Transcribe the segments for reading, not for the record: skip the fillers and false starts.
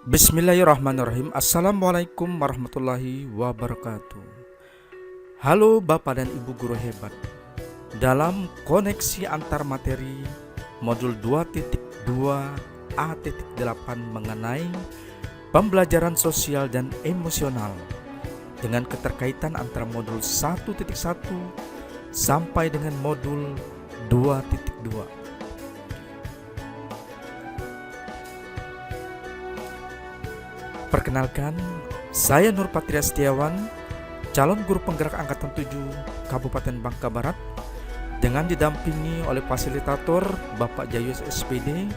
Bismillahirrahmanirrahim. Assalamualaikum warahmatullahi wabarakatuh. Halo Bapak dan Ibu guru hebat. Dalam koneksi antar materi modul 2.2 A.8 mengenai pembelajaran sosial dan emosional dengan keterkaitan antara modul 1.1 sampai dengan modul 2.2. Perkenalkan, saya Nur Patria Setiawan, calon guru penggerak Angkatan 7 Kabupaten Bangka Barat, dengan didampingi oleh fasilitator Bapak Jayus SPD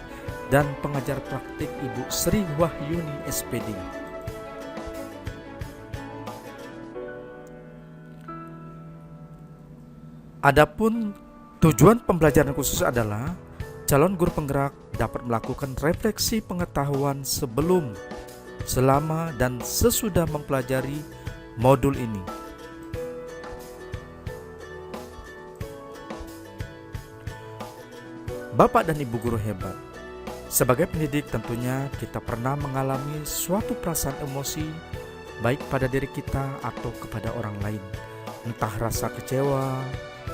dan pengajar praktik Ibu Sri Wahyuni SPD. Adapun tujuan pembelajaran khusus adalah calon guru penggerak dapat melakukan refleksi pengetahuan sebelum, selama, dan sesudah mempelajari modul ini. Bapak dan Ibu guru hebat, sebagai pendidik tentunya kita pernah mengalami suatu perasaan emosi baik pada diri kita atau kepada orang lain. Entah rasa kecewa,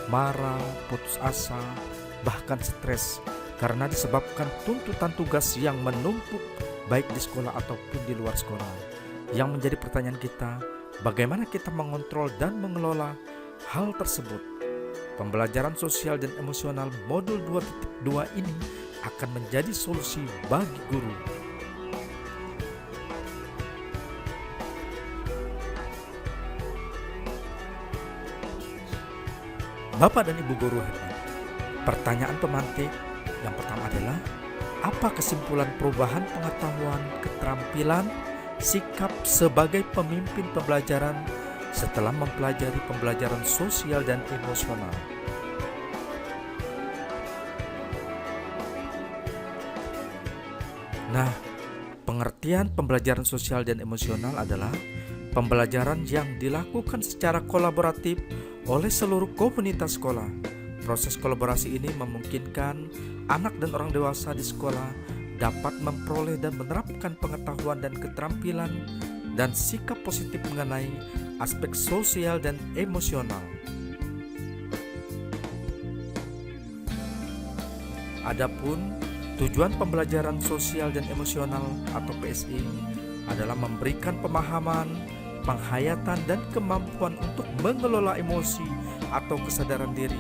marah, putus asa, bahkan stres karena disebabkan tuntutan tugas yang menumpuk baik di sekolah ataupun di luar sekolah. Yang menjadi pertanyaan kita, bagaimana kita mengontrol dan mengelola hal tersebut? Pembelajaran sosial dan emosional modul 2.2 ini akan menjadi solusi bagi guru. Bapak dan Ibu guru hebat, pertanyaan pemantik yang pertama adalah, apa kesimpulan perubahan pengetahuan, keterampilan, sikap sebagai pemimpin pembelajaran setelah mempelajari pembelajaran sosial dan emosional? Nah, pengertian pembelajaran sosial dan emosional adalah pembelajaran yang dilakukan secara kolaboratif oleh seluruh komunitas sekolah. Proses kolaborasi ini memungkinkan anak dan orang dewasa di sekolah dapat memperoleh dan menerapkan pengetahuan dan keterampilan dan sikap positif mengenai aspek sosial dan emosional. Adapun tujuan pembelajaran sosial dan emosional atau PSI adalah memberikan pemahaman, penghayatan, dan kemampuan untuk mengelola emosi atau kesadaran diri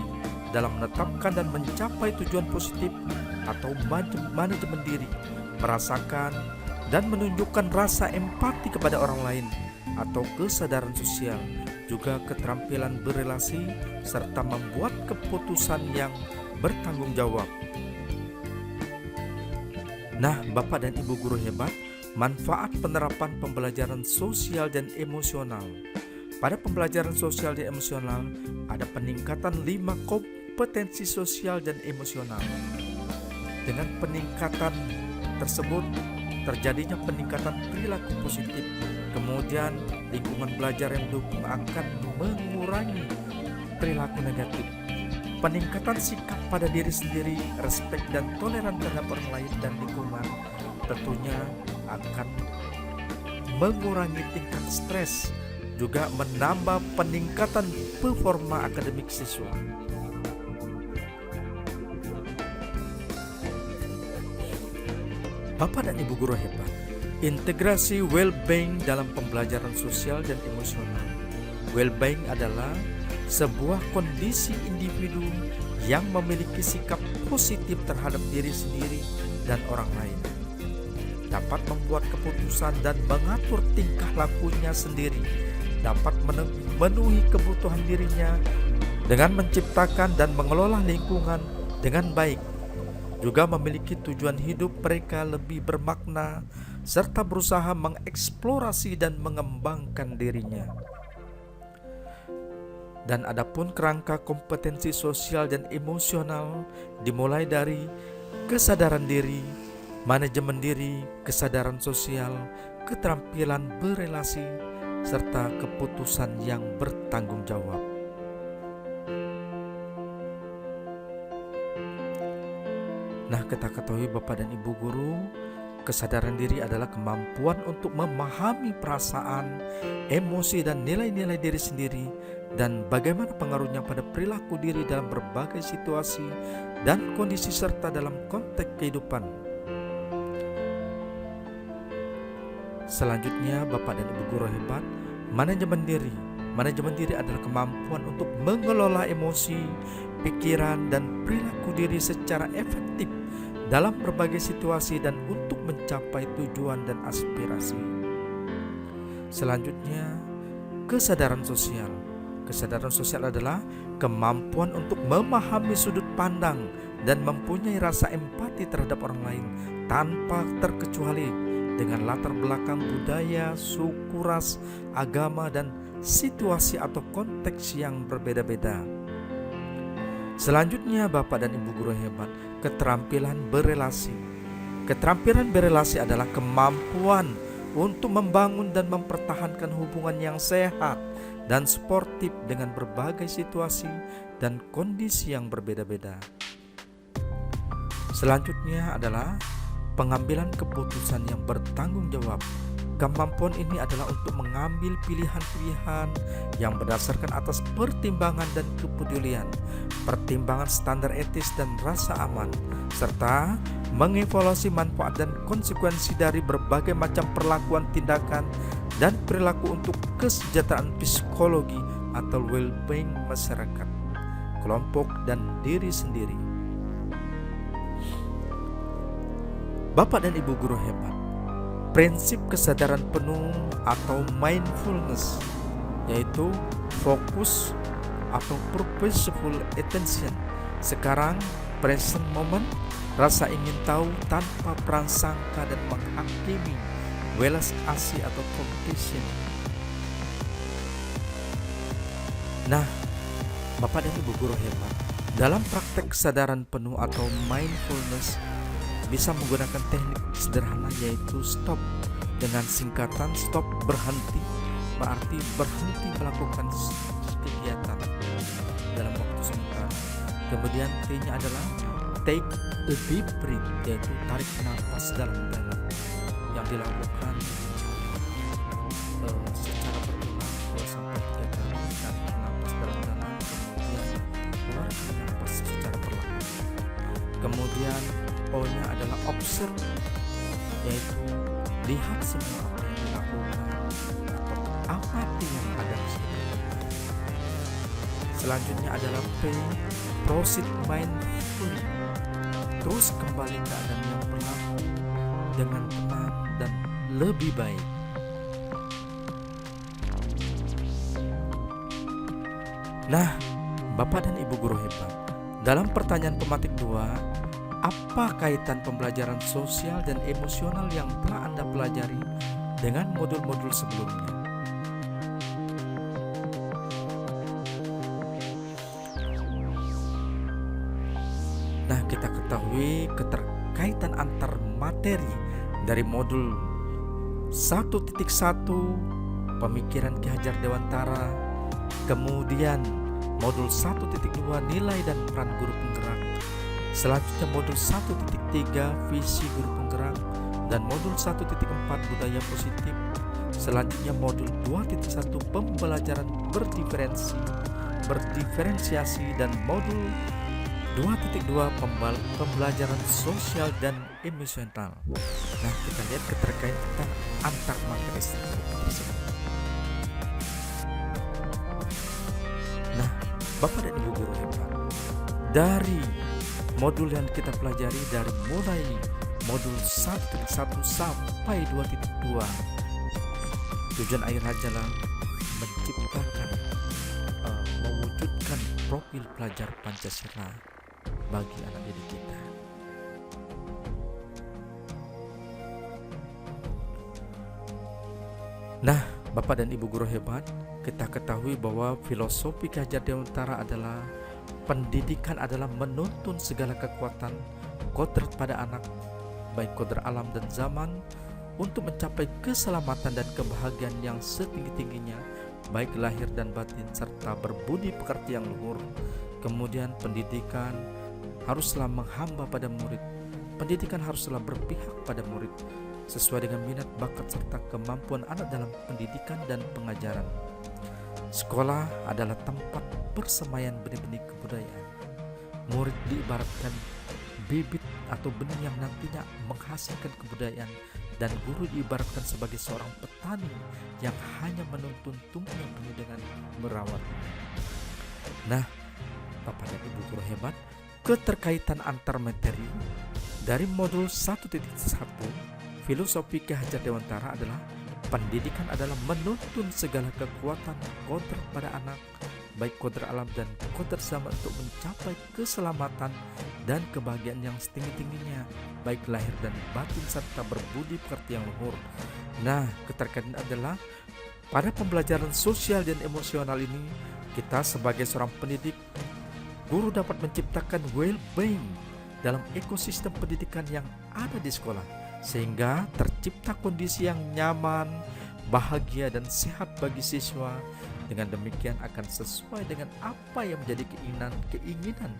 dalam menetapkan dan mencapai tujuan positif atau manajemen diri, merasakan dan menunjukkan rasa empati kepada orang lain atau kesadaran sosial, juga keterampilan berelasi serta membuat keputusan yang bertanggung jawab. Nah, Bapak dan Ibu guru hebat, manfaat penerapan pembelajaran sosial dan emosional. Pada pembelajaran sosial dan emosional ada peningkatan 5 kompetensi sosial dan emosional. Dengan peningkatan tersebut terjadinya peningkatan perilaku positif. Kemudian lingkungan belajar yang mendukung akan mengurangi perilaku negatif. Peningkatan sikap pada diri sendiri, respek dan toleran terhadap orang lain dan lingkungan tentunya akan mengurangi tingkat stres, juga menambah peningkatan performa akademik siswa. Bapak dan Ibu guru hebat, integrasi well-being dalam pembelajaran sosial dan emosional. Well-being adalah sebuah kondisi individu yang memiliki sikap positif terhadap diri sendiri dan orang lain, dapat membuat keputusan dan mengatur tingkah lakunya sendiri, dapat memenuhi kebutuhan dirinya dengan menciptakan dan mengelola lingkungan dengan baik, juga memiliki tujuan hidup mereka lebih bermakna, serta berusaha mengeksplorasi dan mengembangkan dirinya. Dan adapun kerangka kompetensi sosial dan emosional dimulai dari kesadaran diri, manajemen diri, kesadaran sosial, keterampilan berelasi, serta keputusan yang bertanggung jawab. Nah, kita ketahui Bapak dan Ibu guru, Kesadaran diri adalah kemampuan untuk memahami perasaan, emosi, dan nilai-nilai diri sendiri dan bagaimana pengaruhnya pada perilaku diri dalam berbagai situasi dan kondisi serta dalam konteks kehidupan. Selanjutnya, Bapak dan Ibu guru hebat, manajemen diri. Manajemen diri adalah kemampuan untuk mengelola emosi, pikiran, dan perilaku diri secara efektif dalam berbagai situasi dan untuk mencapai tujuan dan aspirasi. Selanjutnya, kesadaran sosial. Kesadaran sosial adalah kemampuan untuk memahami sudut pandang dan mempunyai rasa empati terhadap orang lain tanpa terkecuali dengan latar belakang budaya, suku, ras, agama, dan situasi atau konteks yang berbeda-beda. Selanjutnya, Bapak dan Ibu guru hebat, keterampilan berelasi. Keterampilan berelasi adalah kemampuan untuk membangun dan mempertahankan hubungan yang sehat dan sportif dengan berbagai situasi dan kondisi yang berbeda-beda. Selanjutnya adalah pengambilan keputusan yang bertanggung jawab. Kemampuan ini adalah untuk mengambil pilihan-pilihan yang berdasarkan atas pertimbangan dan kepedulian, pertimbangan standar etis dan rasa aman, serta mengevaluasi manfaat dan konsekuensi dari berbagai macam perlakuan, tindakan, dan perilaku untuk kesejahteraan psikologi atau well-being masyarakat, kelompok, dan diri sendiri. Bapak dan Ibu guru hebat, prinsip kesadaran penuh atau mindfulness, yaitu fokus atau purposeful attention, sekarang, present moment, rasa ingin tahu tanpa prasangka dan menghakimi, welas asih atau compassion. Nah, Bapak dan Ibu guru hebat, dalam praktek kesadaran penuh atau mindfulness bisa menggunakan teknik sederhana, yaitu stop dengan singkatan stop, berhenti, berarti berhenti melakukan kegiatan dalam waktu sementara. Kemudian T-nya adalah take a deep breath, yaitu tarik nafas dalam-dalam yang dilakukan secara berulang 2-3 kali. Tarik nafas dalam-dalam, kemudian keluarkan nafas secara perlahan. Kemudian O-nya adalah observe, yaitu lihat semua apa yang dilakukan atau amati yang ada di sini. Selanjutnya adalah P, proceed mindfully, terus kembali keadaan yang berlaku dengan tenang dan lebih baik. Nah, Bapak dan Ibu guru hebat, dalam pertanyaan pematik 2, apa kaitan pembelajaran sosial dan emosional yang telah Anda pelajari dengan modul-modul sebelumnya? Nah, kita ketahui keterkaitan antar materi dari modul 1.1 pemikiran Ki Hajar Dewantara, kemudian modul 1.2 nilai dan peran guru penggerak, selanjutnya modul 1.3 visi guru penggerak, dan modul 1.4 budaya positif. Selanjutnya modul 2.1 pembelajaran berdiferensiasi, dan modul 2.2 pembelajaran sosial dan emosional. Nah, kita lihat keterkaitan antar materi tersebut. Nah, Bapak dan Ibu guru hebat, dari modul yang kita pelajari dari mulai modul 1.1 sampai 2.2, tujuan akhir adalah menciptakan, mewujudkan profil pelajar Pancasila bagi anak didik kita. Nah, Bapak dan Ibu guru hebat, kita ketahui bahwa filosofi Ki Hajar Dewantara adalah pendidikan adalah menuntun segala kekuatan kodrat pada anak, baik kodrat alam dan zaman, untuk mencapai keselamatan dan kebahagiaan yang setinggi-tingginya, baik lahir dan batin, serta berbudi pekerti yang luhur. Kemudian pendidikan haruslah menghamba pada murid. pendidikan haruslah berpihak pada murid sesuai dengan minat, bakat, serta kemampuan anak dalam pendidikan dan pengajaran. Sekolah adalah tempat persemaian benih-benih kebudayaan. Murid diibaratkan bibit atau benih yang nantinya menghasilkan kebudayaan, dan guru diibaratkan sebagai seorang petani yang hanya menuntun tumbuhan benih dengan merawat. Nah, Bapak dan Ibu guru hebat, keterkaitan antar materi dari modul 1.1 Filosofi Ki Hajar Dewantara adalah pendidikan adalah menuntun segala kekuatan kodrat pada anak, baik kodrat alam dan kodrat zaman, untuk mencapai keselamatan dan kebahagiaan yang setinggi-tingginya, baik lahir dan batin, serta berbudi pekerti yang luhur. Nah, keterkaitan adalah pada pembelajaran sosial dan emosional ini, kita sebagai seorang pendidik, guru dapat menciptakan well-being dalam ekosistem pendidikan yang ada di sekolah, sehingga tercipta kondisi yang nyaman, bahagia, dan sehat bagi siswa. Dengan demikian akan sesuai dengan apa yang menjadi keinginan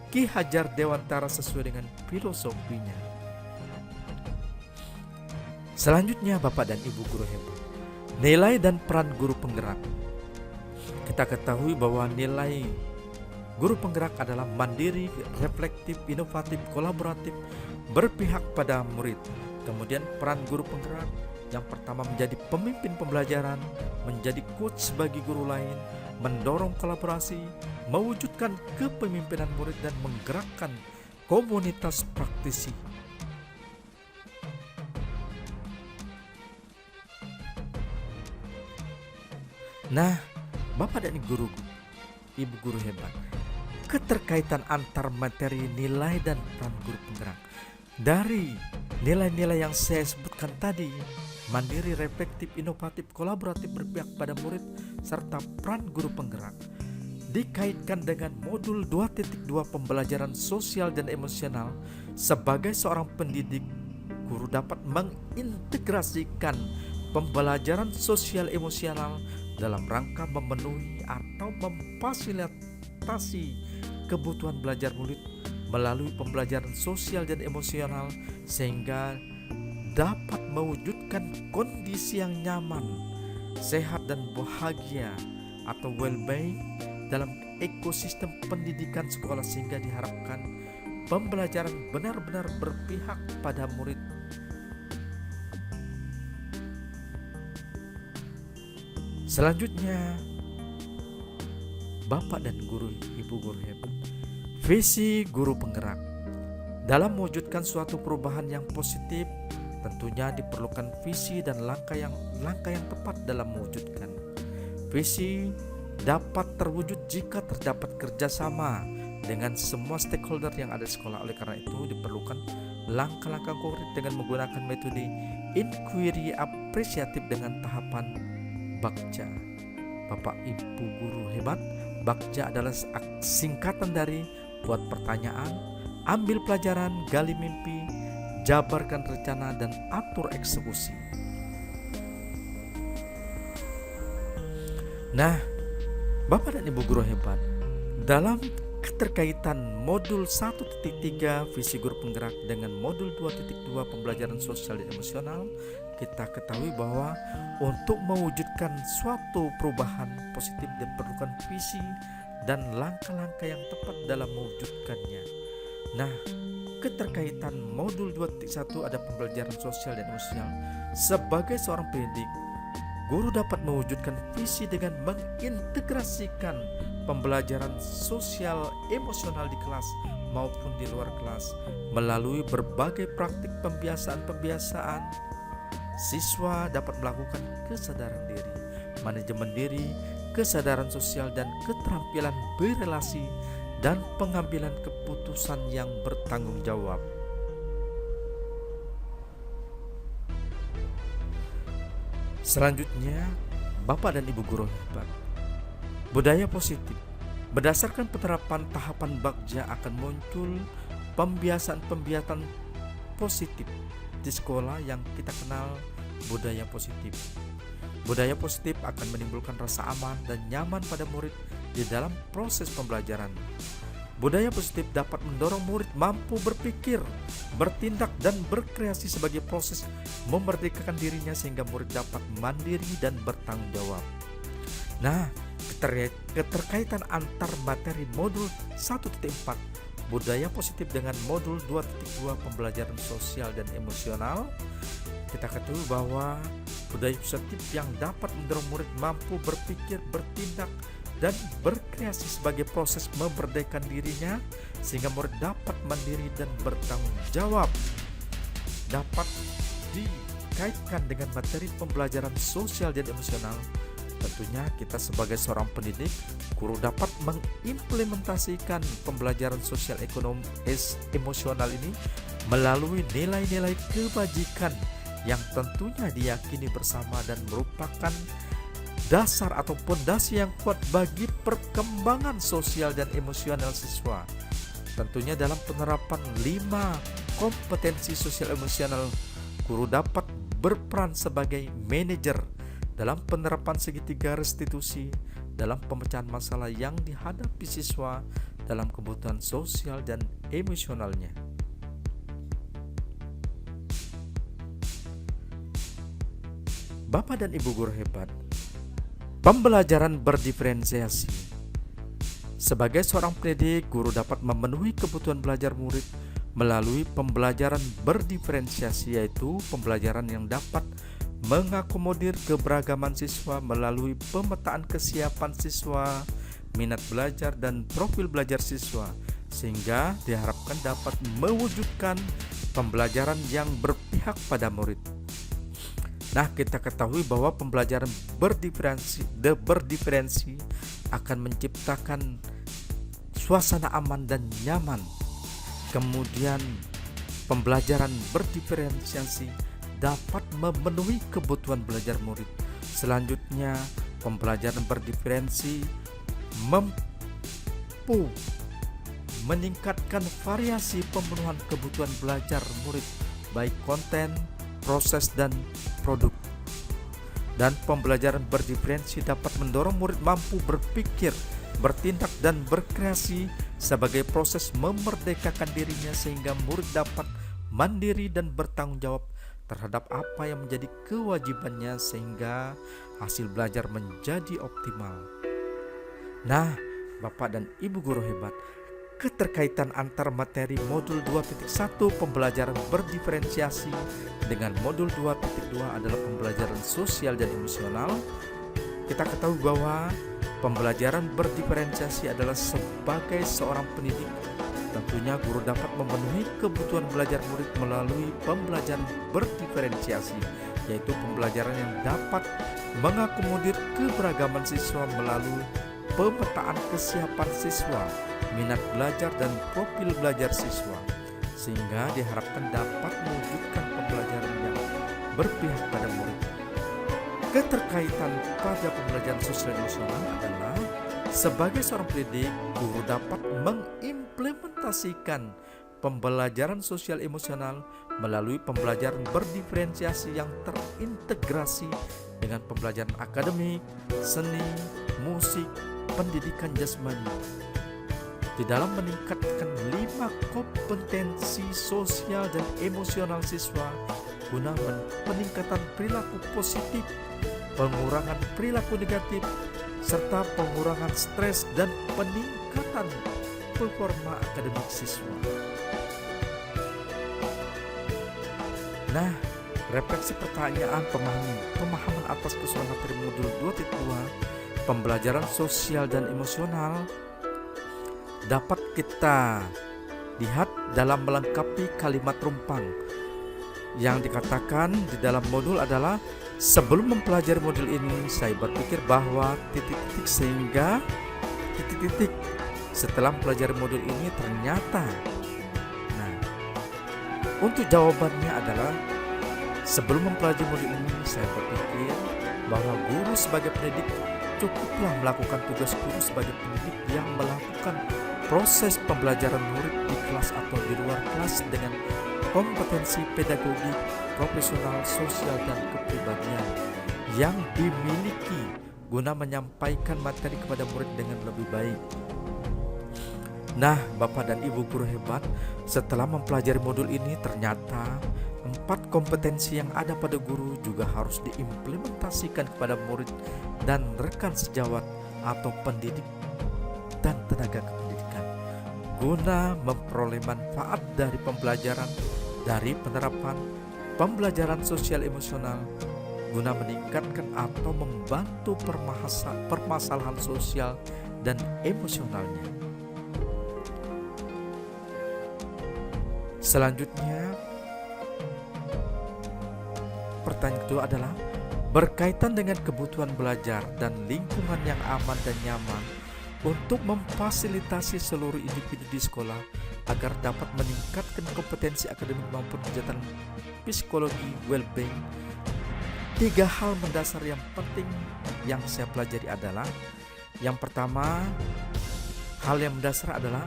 Ki Hajar Dewantara sesuai dengan filosofinya. Selanjutnya, Bapak dan Ibu guru hebat, nilai dan peran guru penggerak. Kita ketahui bahwa nilai guru penggerak adalah mandiri, reflektif, inovatif, kolaboratif, berpihak pada murid. Kemudian peran guru penggerak yang pertama menjadi pemimpin pembelajaran, menjadi coach bagi guru lain, mendorong kolaborasi, mewujudkan kepemimpinan murid, dan menggerakkan komunitas praktisi. Nah, Bapak dan Ibu guru hebat, keterkaitan antar materi, nilai, dan peran guru penggerak. Dari nilai-nilai yang saya sebutkan tadi, mandiri, reflektif, inovatif, kolaboratif, berpihak pada murid, serta peran guru penggerak, dikaitkan dengan modul 2.2 pembelajaran sosial dan emosional. Sebagai seorang pendidik, guru dapat mengintegrasikan pembelajaran sosial emosional dalam rangka memenuhi atau memfasilitasi kebutuhan belajar murid melalui pembelajaran sosial dan emosional, sehingga dapat mewujudkan kondisi yang nyaman, sehat, dan bahagia atau well-being dalam ekosistem pendidikan sekolah, sehingga diharapkan pembelajaran benar-benar berpihak pada murid. Selanjutnya, Bapak dan Ibu guru hebat, visi guru penggerak. Dalam mewujudkan suatu perubahan yang positif, tentunya diperlukan visi dan langkah yang tepat dalam mewujudkan. Visi dapat terwujud jika terdapat kerjasama dengan semua stakeholder yang ada di sekolah. Oleh karena itu diperlukan langkah-langkah konkret dengan menggunakan metode inquiry apresiatif dengan tahapan Bagja. Bapak Ibu guru hebat, Bagja adalah singkatan dari buat pertanyaan, ambil pelajaran, gali mimpi, jabarkan rencana, dan atur eksekusi. Nah, Bapak dan Ibu guru hebat, dalam keterkaitan modul 1.3 visi guru penggerak dengan modul 2.2 pembelajaran sosial dan emosional, kita ketahui bahwa untuk mewujudkan suatu perubahan positif diperlukan visi dan langkah-langkah yang tepat dalam mewujudkannya. Nah, keterkaitan modul 2.1 ada pembelajaran sosial dan emosional. Sebagai seorang pendidik, guru dapat mewujudkan visi dengan mengintegrasikan pembelajaran sosial emosional di kelas maupun di luar kelas melalui berbagai praktik pembiasaan. Siswa dapat melakukan kesadaran diri, manajemen diri, kesadaran sosial, dan keterampilan berelasi dan pengambilan keputusan yang bertanggung jawab. Selanjutnya, Bapak dan Ibu guru hebat, budaya positif. Berdasarkan penerapan tahapan Bagja akan muncul pembiasaan positif di sekolah yang kita kenal budaya positif. Budaya positif akan menimbulkan rasa aman dan nyaman pada murid di dalam proses pembelajaran. Budaya positif dapat mendorong murid mampu berpikir, bertindak, dan berkreasi sebagai proses memerdekakan dirinya sehingga murid dapat mandiri dan bertanggung jawab. Nah, keterkaitan antar materi modul 1.4 budaya positif dengan modul 2.2 pembelajaran sosial dan emosional, kita ketahui bahwa budaya positif yang dapat mendorong murid mampu berpikir, bertindak, dan berkreasi sebagai proses memerdekakan dirinya sehingga murid dapat mandiri dan bertanggung jawab, dapat dikaitkan dengan materi pembelajaran sosial dan emosional. Tentunya kita sebagai seorang pendidik, guru dapat mengimplementasikan pembelajaran sosial emosional ini melalui nilai-nilai kebajikan yang tentunya diyakini bersama dan merupakan dasar atau pondasi yang kuat bagi perkembangan sosial dan emosional siswa. Tentunya dalam penerapan 5 kompetensi sosial emosional, guru dapat berperan sebagai manajer dalam penerapan segitiga restitusi dalam pemecahan masalah yang dihadapi siswa dalam kebutuhan sosial dan emosionalnya. Bapak dan Ibu guru hebat, pembelajaran berdiferensiasi. Sebagai seorang pendidik, guru dapat memenuhi kebutuhan belajar murid melalui pembelajaran berdiferensiasi, yaitu pembelajaran yang dapat mengakomodir keberagaman siswa melalui pemetaan kesiapan siswa, minat belajar, dan profil belajar siswa, sehingga diharapkan dapat mewujudkan pembelajaran yang berpihak pada murid. Nah, kita ketahui bahwa pembelajaran berdiferensi akan menciptakan suasana aman dan nyaman. Kemudian pembelajaran berdiferensiasi dapat memenuhi kebutuhan belajar murid. Selanjutnya, pembelajaran berdiferensi mampu meningkatkan variasi pemenuhan kebutuhan belajar murid, baik konten, proses, dan produk. Dan pembelajaran berdiferensi dapat mendorong murid mampu berpikir, bertindak, dan berkreasi sebagai proses memerdekakan dirinya sehingga murid dapat mandiri dan bertanggung jawab terhadap apa yang menjadi kewajibannya sehingga hasil belajar menjadi optimal. Nah, Bapak dan Ibu guru hebat, keterkaitan antar materi modul 2.1 pembelajaran berdiferensiasi dengan modul 2.2 adalah pembelajaran sosial dan emosional. Kita ketahui bahwa pembelajaran berdiferensiasi adalah sebagai seorang pendidik, tentunya guru dapat memenuhi kebutuhan belajar murid melalui pembelajaran berdiferensiasi, yaitu pembelajaran yang dapat mengakomodir keberagaman siswa melalui pemetaan kesiapan siswa, minat belajar, dan profil belajar siswa, sehingga diharapkan dapat mewujudkan pembelajaran yang berpihak pada murid. Keterkaitan pada pembelajaran sosial emosional adalah sebagai seorang pendidik, guru dapat mengimplementasikan pembelajaran sosial emosional melalui pembelajaran berdiferensiasi yang terintegrasi dengan pembelajaran akademik, seni, musik, pendidikan jasmani. Di dalam meningkatkan 5 kompetensi sosial dan emosional siswa guna peningkatan perilaku positif, pengurangan perilaku negatif, serta pengurangan stres dan peningkatan performa akademik siswa. Nah, refleksi pertanyaan pemahaman atas keseluruhan materi modul 2.2 pembelajaran sosial dan emosional dapat kita lihat dalam melengkapi kalimat rumpang yang dikatakan di dalam modul adalah sebelum mempelajari modul ini saya berpikir bahwa titik-titik sehingga titik-titik setelah mempelajari modul ini ternyata. Nah, untuk jawabannya adalah sebelum mempelajari modul ini saya berpikir bahwa guru sebagai pendidik cukuplah melakukan tugas guru sebagai pendidik yang melakukan proses pembelajaran murid di kelas atau di luar kelas dengan kompetensi pedagogi, profesional, sosial, dan kepribadian yang dimiliki guna menyampaikan materi kepada murid dengan lebih baik. Nah, Bapak dan Ibu guru hebat, setelah mempelajari modul ini ternyata 4 kompetensi yang ada pada guru juga harus diimplementasikan kepada murid dan rekan sejawat atau pendidik dan tenaga kependidikan guna memperoleh manfaat dari pembelajaran dari penerapan pembelajaran sosial emosional guna meningkatkan atau membantu permasalahan sosial dan emosionalnya. Selanjutnya, pertanyaan kedua adalah berkaitan dengan kebutuhan belajar dan lingkungan yang aman dan nyaman untuk memfasilitasi seluruh individu di sekolah agar dapat meningkatkan kompetensi akademik maupun kegiatan psikologi well-being. 3 hal mendasar yang penting yang saya pelajari adalah, yang pertama, hal yang mendasar adalah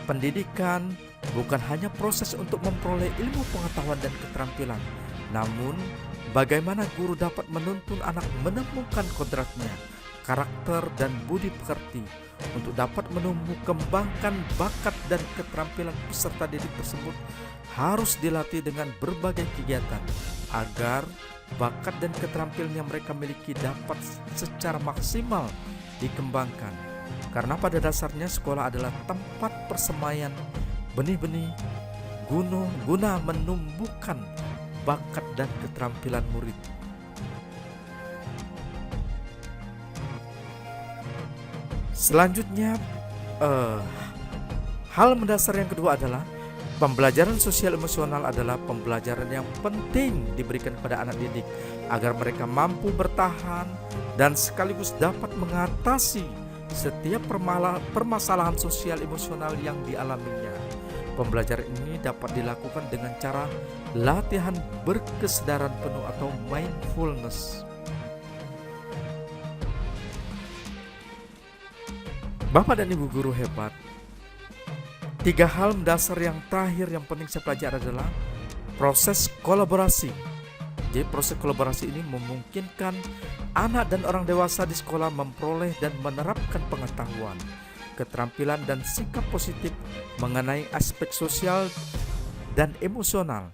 pendidikan bukan hanya proses untuk memperoleh ilmu pengetahuan dan keterampilan, namun bagaimana guru dapat menuntun anak menemukan kodratnya, karakter dan budi pekerti untuk dapat menumbuh kembangkan bakat dan keterampilan peserta didik tersebut harus dilatih dengan berbagai kegiatan agar bakat dan keterampilan yang mereka miliki dapat secara maksimal dikembangkan. Karena pada dasarnya sekolah adalah tempat persemaian benih-benih guna menumbuhkan bakat dan keterampilan murid. Selanjutnya, hal mendasar yang kedua adalah pembelajaran sosial emosional adalah pembelajaran yang penting diberikan kepada anak didik agar mereka mampu bertahan dan sekaligus dapat mengatasi setiap permasalahan sosial emosional yang dialaminya. Pembelajaran ini dapat dilakukan dengan cara latihan berkesadaran penuh atau mindfulness. Bapak dan Ibu guru hebat, 3 hal mendasar yang terakhir yang penting saya pelajari adalah proses kolaborasi. Jadi proses kolaborasi ini memungkinkan anak dan orang dewasa di sekolah memperoleh dan menerapkan pengetahuan, keterampilan dan sikap positif mengenai aspek sosial dan emosional.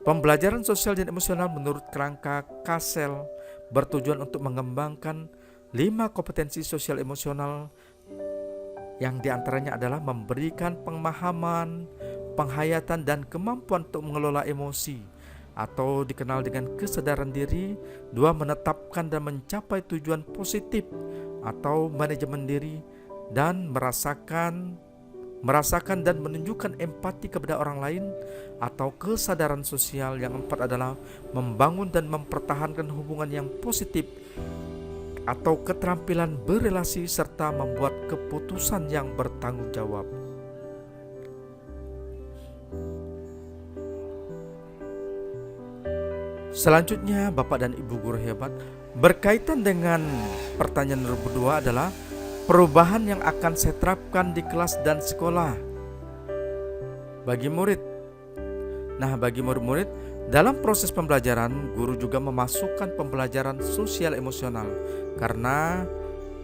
Pembelajaran sosial dan emosional menurut kerangka Kasel bertujuan untuk mengembangkan 5 kompetensi sosial emosional yang diantaranya adalah memberikan pemahaman, penghayatan dan kemampuan untuk mengelola emosi atau dikenal dengan kesadaran diri. 2, menetapkan dan mencapai tujuan positif atau manajemen diri dan merasakan dan menunjukkan empati kepada orang lain atau kesadaran sosial. Yang 4 adalah membangun dan mempertahankan hubungan yang positif atau keterampilan berelasi serta membuat keputusan yang bertanggung jawab. Selanjutnya, Bapak dan Ibu guru hebat, berkaitan dengan pertanyaan nomor 2 adalah perubahan yang akan saya terapkan di kelas dan sekolah bagi murid. Nah, bagi murid-murid, dalam proses pembelajaran, guru juga memasukkan pembelajaran sosial emosional karena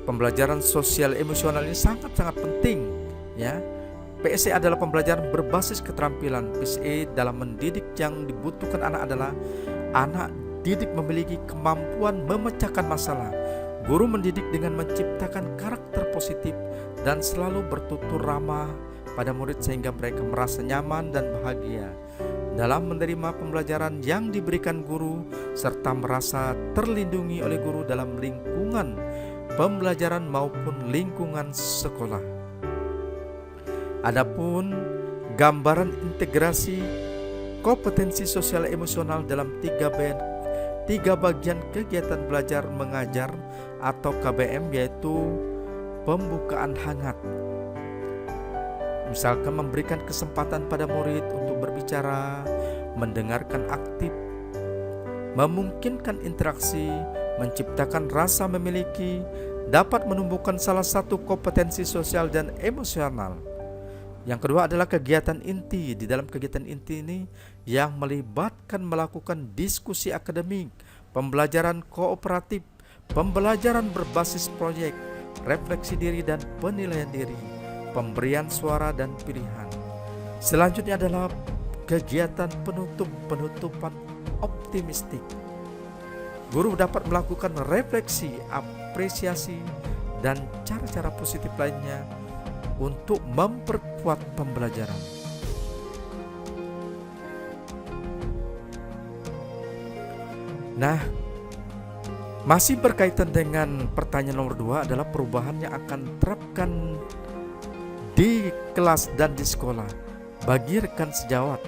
pembelajaran sosial emosional ini sangat-sangat penting, ya. PSE adalah pembelajaran berbasis keterampilan. PSE dalam mendidik yang dibutuhkan anak adalah anak didik memiliki kemampuan memecahkan masalah. Guru mendidik dengan menciptakan karakter positif dan selalu bertutur ramah pada murid sehingga mereka merasa nyaman dan bahagia dalam menerima pembelajaran yang diberikan guru serta merasa terlindungi oleh guru dalam lingkungan pembelajaran maupun lingkungan sekolah. Adapun gambaran integrasi kompetensi sosial emosional dalam 3 bagian kegiatan belajar mengajar atau KBM, yaitu pembukaan hangat. Misalkan memberikan kesempatan pada murid untuk berbicara, mendengarkan aktif, memungkinkan interaksi, menciptakan rasa memiliki, dapat menumbuhkan salah satu kompetensi sosial dan emosional. Yang kedua adalah kegiatan inti. Di dalam kegiatan inti ini yang melibatkan melakukan diskusi akademik, pembelajaran kooperatif, pembelajaran berbasis proyek, refleksi diri dan penilaian diri. pemberian suara dan pilihan. Selanjutnya adalah kegiatan penutupan optimistik. Guru dapat melakukan refleksi, apresiasi, dan cara-cara positif lainnya untuk memperkuat pembelajaran. Nah, masih berkaitan dengan pertanyaan nomor 2 adalah perubahan yang akan terapkan di kelas dan di sekolah bagi rekan sejawat.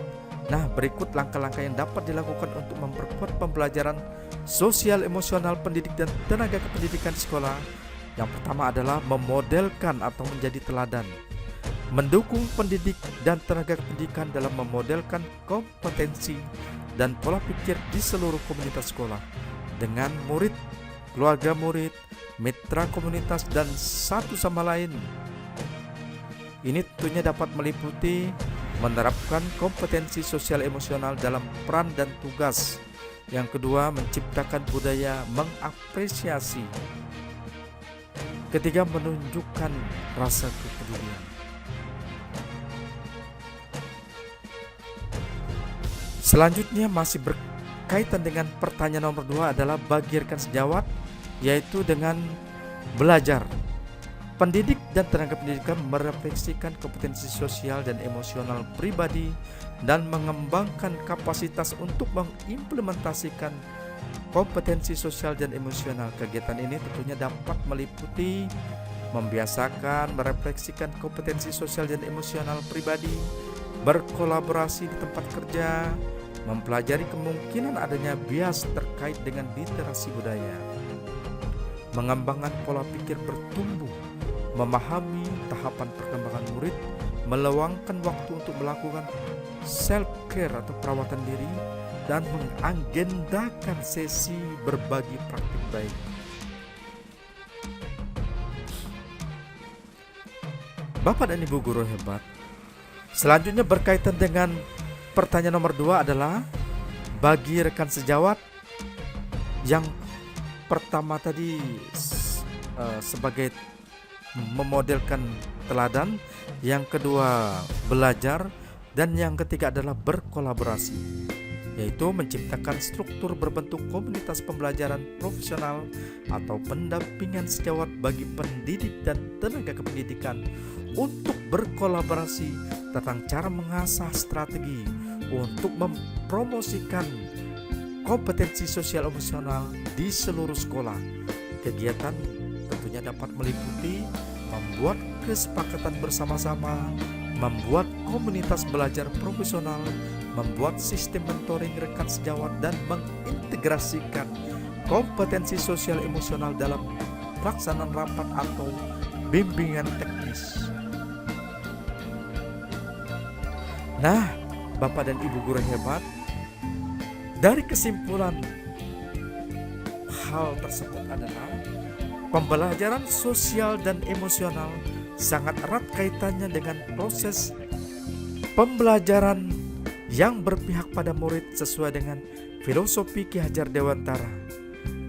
Nah, berikut langkah-langkah yang dapat dilakukan untuk memperkuat pembelajaran sosial emosional pendidik dan tenaga kependidikan di sekolah. Yang pertama adalah memodelkan atau menjadi teladan. Mendukung pendidik dan tenaga pendidikan dalam memodelkan kompetensi dan pola pikir di seluruh komunitas sekolah dengan murid, keluarga murid, mitra komunitas, dan satu sama lain. Ini tentunya dapat meliputi menerapkan kompetensi sosial emosional dalam peran dan tugas. Yang kedua, menciptakan budaya mengapresiasi. Ketiga, menunjukkan rasa kepedulian. Selanjutnya masih berkaitan dengan pertanyaan nomor 2 adalah bagi rekan sejawat, yaitu dengan belajar. Pendidik dan tenaga pendidikan merefleksikan kompetensi sosial dan emosional pribadi dan mengembangkan kapasitas untuk mengimplementasikan kompetensi sosial dan emosional. Kegiatan ini tentunya dapat meliputi membiasakan merefleksikan kompetensi sosial dan emosional pribadi, berkolaborasi di tempat kerja, mempelajari kemungkinan adanya bias terkait dengan literasi budaya, mengembangkan pola pikir bertumbuh, memahami tahapan perkembangan murid, meluangkan waktu untuk melakukan self-care atau perawatan diri, dan mengagendakan sesi berbagi praktik baik. Bapak dan Ibu guru hebat, selanjutnya berkaitan dengan pertanyaan nomor 2 adalah bagi rekan sejawat. Yang pertama tadi sebagai memodelkan teladan, yang kedua belajar, dan yang ketiga adalah berkolaborasi, yaitu menciptakan struktur berbentuk komunitas pembelajaran profesional atau pendampingan sejawat bagi pendidik dan tenaga kependidikan untuk berkolaborasi tentang cara mengasah strategi untuk mempromosikan kompetensi sosial emosional di seluruh sekolah. Kegiatan tentunya dapat meliputi membuat kesepakatan bersama-sama, membuat komunitas belajar profesional, membuat sistem mentoring rekan sejawat, dan mengintegrasikan kompetensi sosial emosional dalam pelaksanaan rapat atau bimbingan teknis. Nah, Bapak dan Ibu guru hebat, dari kesimpulan hal tersebut adalah pembelajaran sosial dan emosional sangat erat kaitannya dengan proses pembelajaran yang berpihak pada murid sesuai dengan filosofi Ki Hajar Dewantara.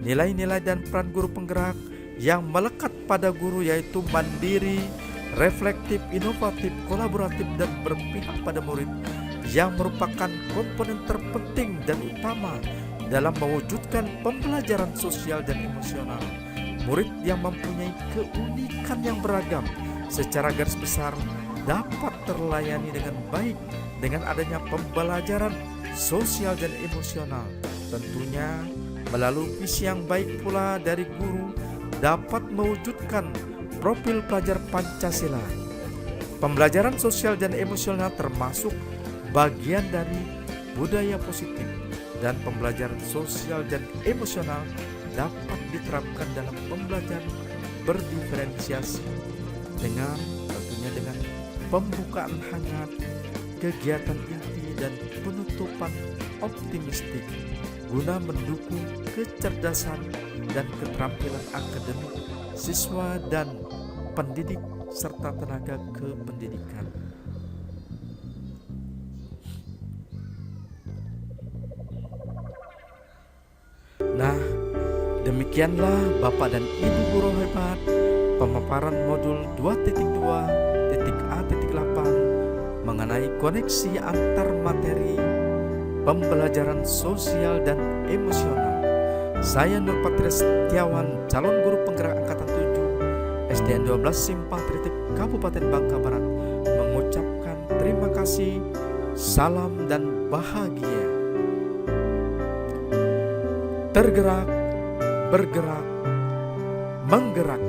Nilai-nilai dan peran guru penggerak yang melekat pada guru yaitu mandiri, reflektif, inovatif, kolaboratif, dan berpihak pada murid yang merupakan komponen terpenting dan utama dalam mewujudkan pembelajaran sosial dan emosional. Murid yang mempunyai keunikan yang beragam secara garis besar dapat terlayani dengan baik dengan adanya pembelajaran sosial dan emosional. Tentunya melalui visi yang baik pula dari guru dapat mewujudkan profil pelajar Pancasila. Pembelajaran sosial dan emosional termasuk bagian dari budaya positif, dan pembelajaran sosial dan emosional dapat diterapkan dalam pembelajaran berdiferensiasi dengan tentunya dengan pembukaan hangat, kegiatan inti, dan penutupan optimistik guna mendukung kecerdasan dan keterampilan akademik siswa dan pendidik serta tenaga kependidikan. Nah, demikianlah Bapak dan Ibu guru hebat pemaparan modul 2.2.1 mengenai koneksi antar materi pembelajaran sosial dan emosional. Saya Nur Patria Setiawan, calon guru penggerak angkatan 7 SDN 12 Simpang Tritip Kabupaten Bangka Barat, mengucapkan terima kasih, salam dan bahagia. Tergerak, bergerak, menggerak.